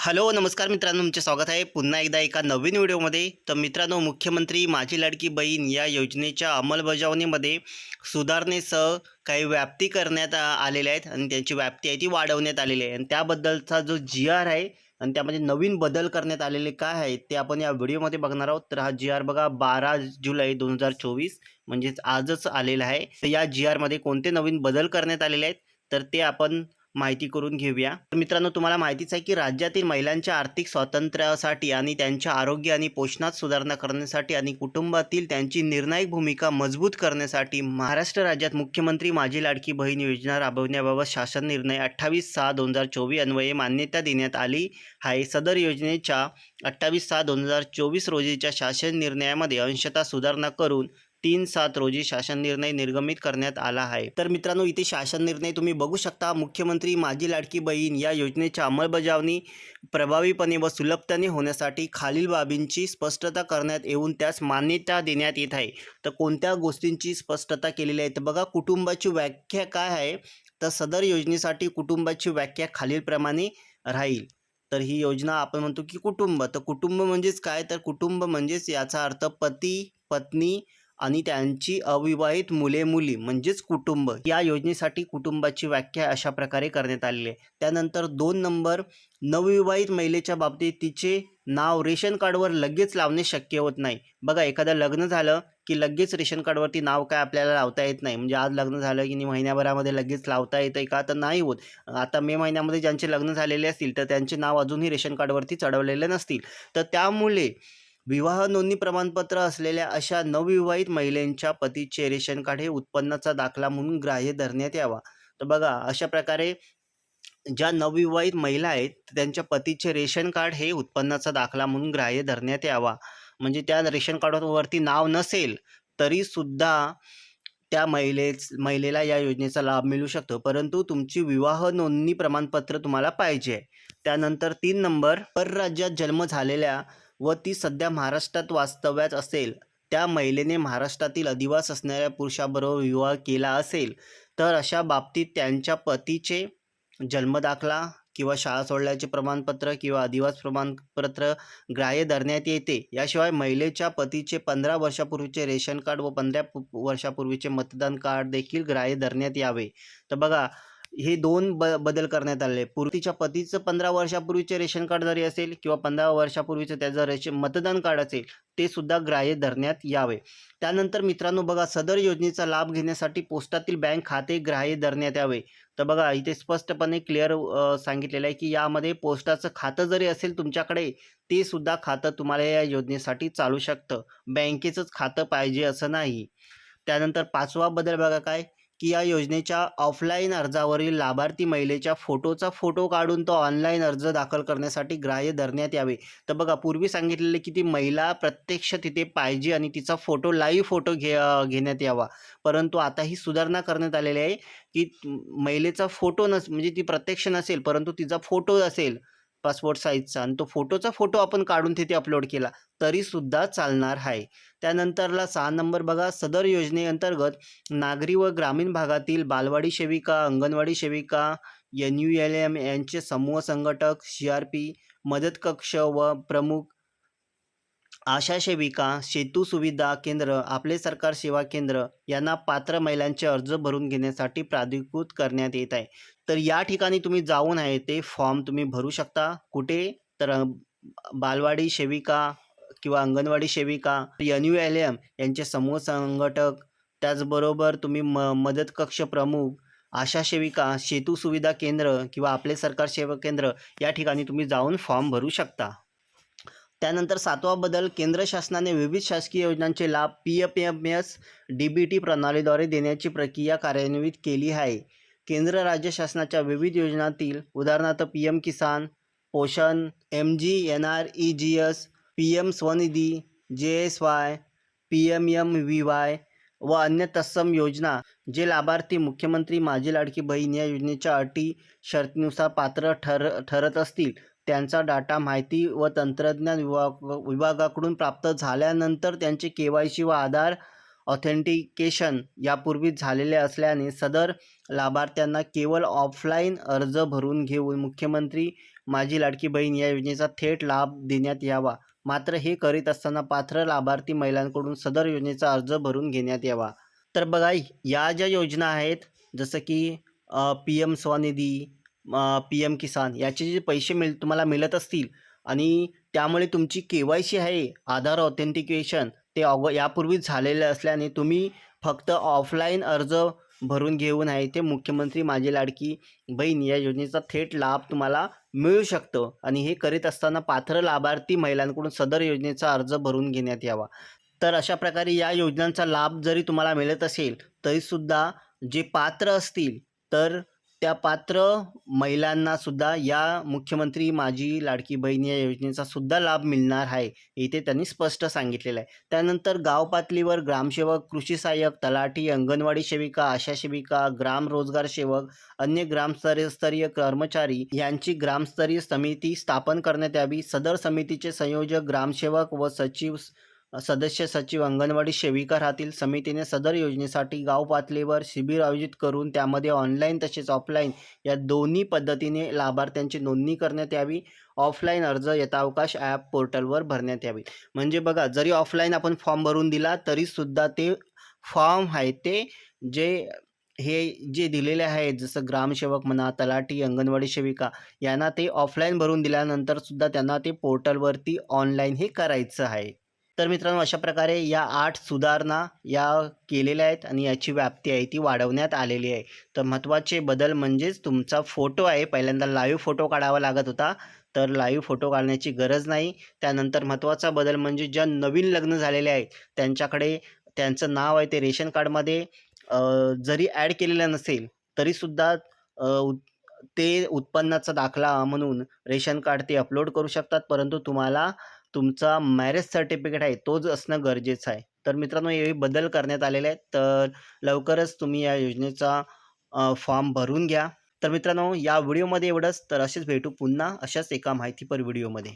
Hello, नमस्कार मित्रांनो, तुमचे स्वागत आहे पुन्हा एकदा एका नवीन व्हिडिओमध्ये. तर मित्रांनो, मुख्यमंत्री माझी लाडकी बहीण या योजनेच्या अंमलबजावणीमध्ये सुधारणेसह काही व्याप्ती करण्यात आलेल्या आहेत आणि त्यांची व्याप्ती आहे ती वाढवण्यात आलेली आहे आणि त्याबद्दलचा जो जी-आर आहे आणि त्यामध्ये नवीन बदल करण्यात आलेले काय आहेत ते आपण या व्हिडिओमध्ये बघणार आहोत. तर हा जी-आर बघा 12 जुलै 2024 म्हणजेच आजच आलेला आहे. तर या जी-आरमध्ये कोणते नवीन बदल करण्यात आलेले आहेत तर ते आपण माहिती करून घेऊया. तर मित्रांनो, तुम्हाला माहितीच आहे की राज्यातील महिलांच्या आर्थिक स्वातंत्र्यासाठी आणि त्यांच्या आरोग्य आणि पोषणात सुधारणा करण्यासाठी आणि कुटुंबातील त्यांची निर्णायक भूमिका मजबूत करण्यासाठी महाराष्ट्र राज्यात मुख्यमंत्री माझी लाडकी बहीण योजना राबवण्याबाबत शासन निर्णय 28/6/2024 अन्वये मान्यता देण्यात आली आहे. सदर योजनेच्या 28/6/2024 रोजीच्या शासन निर्णयामध्ये अंशतः सुधारणा करून 3/7 रोजी शासन निर्णय निर्गमित करण्यात आला आहे. तर मित्रांनो, इथे शासन निर्णय तुम्ही बघू शकता. मुख्यमंत्री माझी लाडकी बहीण या योजनेच्या अंमलबजावणी प्रभावीपणे व सुलभतेने होण्यासाठी खालील बाबींची स्पष्टता करण्यात येऊन त्यास मान्यता देण्यात येत आहे. तर कोणत्या गोष्टींची स्पष्टता केलेली आहे तर बघा, कुटुंबाची व्याख्या काय आहे तर सदर योजनेसाठी कुटुंबाची व्याख्या खालीलप्रमाणे राहील. तर ही योजना आपण म्हणतो की कुटुंब. तर कुटुंब म्हणजेच काय तर कुटुंब म्हणजेच याचा अर्थ पती, पत्नी आणि त्यांची अविवाहित मुले-मुली म्हणजेच कुटुंब. या योजनेसाठी कुटुंबाची व्याख्या अशा प्रकारे करण्यात आलेली आहे. त्यानंतर 2 नंबर, नवविवाहित महिलेच्या बाबतीत तिचे नाव रेशन कार्डवर लगेच लावणे शक्य होत नाही. बघा, एखादं लग्न झालं की लगेच रेशन कार्डवरती नाव काय आपल्याला लावता येत नाही. म्हणजे आज लग्न झालं की महिन्याभरामध्ये लगेच लावता येतं का तर नाही होत. आता मे महिन्यामध्ये ज्यांचे लग्न झालेले असतील तर त्यांचे नाव अजूनही रेशन कार्डवरती चढवलेले नसतील. तर त्यामुळे विवाह नोंदणी प्रमाणपत्र असलेल्या अशा नवविवाहित महिलांच्या पतीचे रेशन कार्ड हे उत्पन्नाचा दाखला म्हणून ग्राह्य धरण्यात यावा. तर बघा, अशा प्रकारे ज्या नवविवाहित महिला आहेत त्यांच्या पतीचे रेशन कार्ड हे उत्पन्नाचा दाखला म्हणून ग्राह्य धरण्यात यावा. म्हणजे त्या रेशन कार्डवरती नाव नसेल तरी सुद्धा त्या महिलेला या योजनेचा लाभ मिळू शकतो, परंतु तुमची विवाह नोंदणी प्रमाणपत्र तुम्हाला पाहिजे. त्यानंतर 3 नंबर, परराज्यात जन्म झालेल्या व ती सध्या महाराष्ट्रात वास्तव्यात असेल, त्या महिलेने महाराष्ट्रातील अधिवास असणाऱ्या पुरुषाबरोबर विवाह केला असेल तर अशा बाबतीत त्यांच्या पतीचे जन्मदाखला किंवा शाळा सोडल्याचे प्रमाणपत्र किंवा अधिवास प्रमाणपत्र ग्राह्य धरण्यात येते. याशिवाय महिलेच्या पतीचे 15 वर्षापूर्वीचे रेशन कार्ड व 15 वर्षापूर्वीचे मतदान कार्ड देखील ग्राह्य धरण्यात यावे. तर बघा, हे 2 बदल करण्यात आले. पूर्वीच्या पतीचं 15 वर्षापूर्वीचे रेशन कार्ड जरी असेल किंवा 15 वर्षापूर्वीचं त्याचं मतदान कार्ड असेल ते सुद्धा ग्राह्य धरण्यात यावे. त्यानंतर मित्रांनो बघा, सदर योजनेचा लाभ घेण्यासाठी पोस्टातील बँक खाते ग्राह्य धरण्यात यावे. तर बघा, इथे स्पष्टपणे क्लिअर सांगितलेलं आहे की यामध्ये पोस्टाचं खातं जरी असेल तुमच्याकडे ते सुद्धा खातं तुम्हाला या योजनेसाठी चालू शकतं. बँकेचंच खातं पाहिजे असं नाही. त्यानंतर 5वा बदल बघा काय, की या योजनेच्या ऑफलाईन अर्जावरील लाभार्थी महिलेच्या फोटोचा फोटो काढून तो ऑनलाईन अर्ज दाखल करण्यासाठी ग्राह्य धरण्यात यावे. तर बघा, पूर्वी सांगितलेलं की ती महिला प्रत्यक्ष तिथे पाहिजे आणि तिचा फोटो लाईव्ह फोटो घेण्यात यावा. परंतु आता ही सुधारणा करण्यात आलेली आहे की महिलेचा फोटो म्हणजे ती प्रत्यक्ष नसेल परंतु तिचा फोटो असेल पासपोर्ट साईजचा आणि तो फोटोचा फोटो आपण काढून तिथे अपलोड केला तरीसुद्धा चालणार आहे. त्यानंतरला 6 नंबर बघा, सदर योजनेअंतर्गत नागरी व ग्रामीण भागातील बालवाडी सेविका, अंगणवाडी सेविका, NULM यांचे समूह संघटक, CRP, मदत कक्ष व प्रमुख, आशा सेविका, सेतू सुविधा केंद्र, आपले सरकार सेवा केंद्र यांना पात्र महिलांचे अर्ज भरून घेण्यासाठी प्राधिकृत करण्यात येत आहे. तर या ठिकाणी तुम्ही जाऊन आहे ते फॉर्म तुम्ही भरू शकता. कुठे तर बालवाडी सेविका किंवा अंगणवाडी सेविका, NULM यांचे समूह संघटक, त्याचबरोबर तुम्ही मदत कक्ष प्रमुख, आशा सेविका, सेतू सुविधा केंद्र किंवा आपले सरकार सेवा केंद्र या ठिकाणी तुम्ही जाऊन फॉर्म भरू शकता. त्यानंतर 7वा बदल, केंद्र शासनाने विविध शासकीय योजनांचे लाभ PFMS DBT प्रणालीद्वारे देण्याची प्रक्रिया कार्यान्वित केली आहे. केंद्र राज्य शासनाच्या विविध योजनांतील उदाहरणार्थ PM किसान, पोषण, MGNREGS, PM Svanidhi, JSY, PMMVY व अन्य तत्सम योजना जे लाभार्थी मुख्यमंत्री माझी लाडकी बहीण या योजनेच्या अटी शर्तीनुसार पात्र ठरत असतील त्यांचा डाटा माहिती व तंत्रज्ञान विभागाकडून प्राप्त झाल्यानंतर त्यांचे KYC व आधार ऑथेंटिकेशन यापूर्वीच झालेले असल्याने सदर लाभार्थ्यांना केवळ ऑफलाईन अर्ज भरून घेऊन मुख्यमंत्री माझी लाडकी बहीण या योजनेचा थेट लाभ देण्यात यावा. मात्र हे करीत असताना पात्र लाभार्थी महिलांकडून सदर योजनेचा अर्ज भरून घेण्यात यावा. तर बघा, या ज्या योजना आहेत जसं की PM स्वनिधी, PM किसान याचे जे पैसे तुम्हाला मिळत असतील आणि त्यामुळे तुमची KYC आहे, आधार ऑथेंटिकेशन ते यापूर्वीच झालेलं असल्याने तुम्ही फक्त ऑफलाईन अर्ज भरून घेऊन आहे ते मुख्यमंत्री माझी लाडकी बहीण या योजनेचा थेट लाभ तुम्हाला मिळू शकतो. आणि हे करीत असताना पात्र लाभार्थी महिलांकडून सदर योजनेचा अर्ज भरून घेण्यात यावा. तर अशा प्रकारे या योजनांचा लाभ जरी तुम्हाला मिळत असेल तरीसुद्धा जे पात्र असतील तर त्या पात्र महिलांना सुद्धा या मुख्यमंत्री माझी लाडकी बहीण या योजनेचा सुद्धा लाभ मिळणार आहे, इथे त्यांनी स्पष्ट सांगितलेलं आहे. त्यानंतर गाव पातळीवर ग्रामसेवक, कृषी सहाय्यक, तलाठी, अंगणवाडी सेविका, आशा सेविका, ग्राम रोजगार सेवक, अन्य ग्रामस्तरीय कर्मचारी यांची ग्रामस्तरीय समिती स्थापन करण्यात यावी. सदर समितीचे संयोजक ग्रामसेवक व सदस्य सचिव अंगणवाडी सेविका राहतील. समितीने सदर योजनेसाठी गाव पातळीवर शिबिर आयोजित करून त्यामध्ये ऑनलाईन तसेच ऑफलाईन या दोन्ही पद्धतीने लाभार्थ्यांची नोंदणी करण्यात यावी. ऑफलाईन अर्ज यथावकाश ॲप पोर्टलवर भरण्यात यावी. म्हणजे बघा, जरी ऑफलाईन आपण फॉर्म भरून दिला तरीसुद्धा ते फॉर्म आहे ते जे दिलेले आहेत जसं ग्रामसेवक म्हणा, तलाठी, अंगणवाडी सेविका यांना ते ऑफलाईन भरून दिल्यानंतर सुद्धा त्यांना ते पोर्टलवरती ऑनलाईन हे करायचं आहे. तर मित्रांनो, अशा प्रकारे या 8 सुधारणा या केलेल्या आहेत आणि याची व्याप्ती आहे ती वाढवण्यात आलेली आहे. तर महत्त्वाचे बदल म्हणजेच तुमचा फोटो आहे, पहिल्यांदा लाईव्ह फोटो काढावा लागत होता, तर लाईव्ह फोटो काढण्याची गरज नाही. त्यानंतर महत्त्वाचा बदल म्हणजे ज्या नवीन लग्न झालेले आहेत त्यांच्याकडे त्यांचं नाव आहे ते रेशन कार्डमध्ये जरी ॲड केलेलं नसेल तरीसुद्धा ते उत्पन्नाचा दाखला म्हणून रेशन कार्ड ते अपलोड करू शकतात, परंतु तुम्हाला तुमचा मॅरेज सर्टिफिकेट आहे तोच असणं गरजेचं आहे. तर मित्रांनो, हे बदल करण्यात आलेले आहेत. तर लवकरच तुम्ही या योजनेचा फॉर्म भरून घ्या. तर मित्रांनो, या व्हिडिओमध्ये एवढंच. तर असेच भेटू पुन्हा अशाच एका माहितीपर व्हिडिओमध्ये.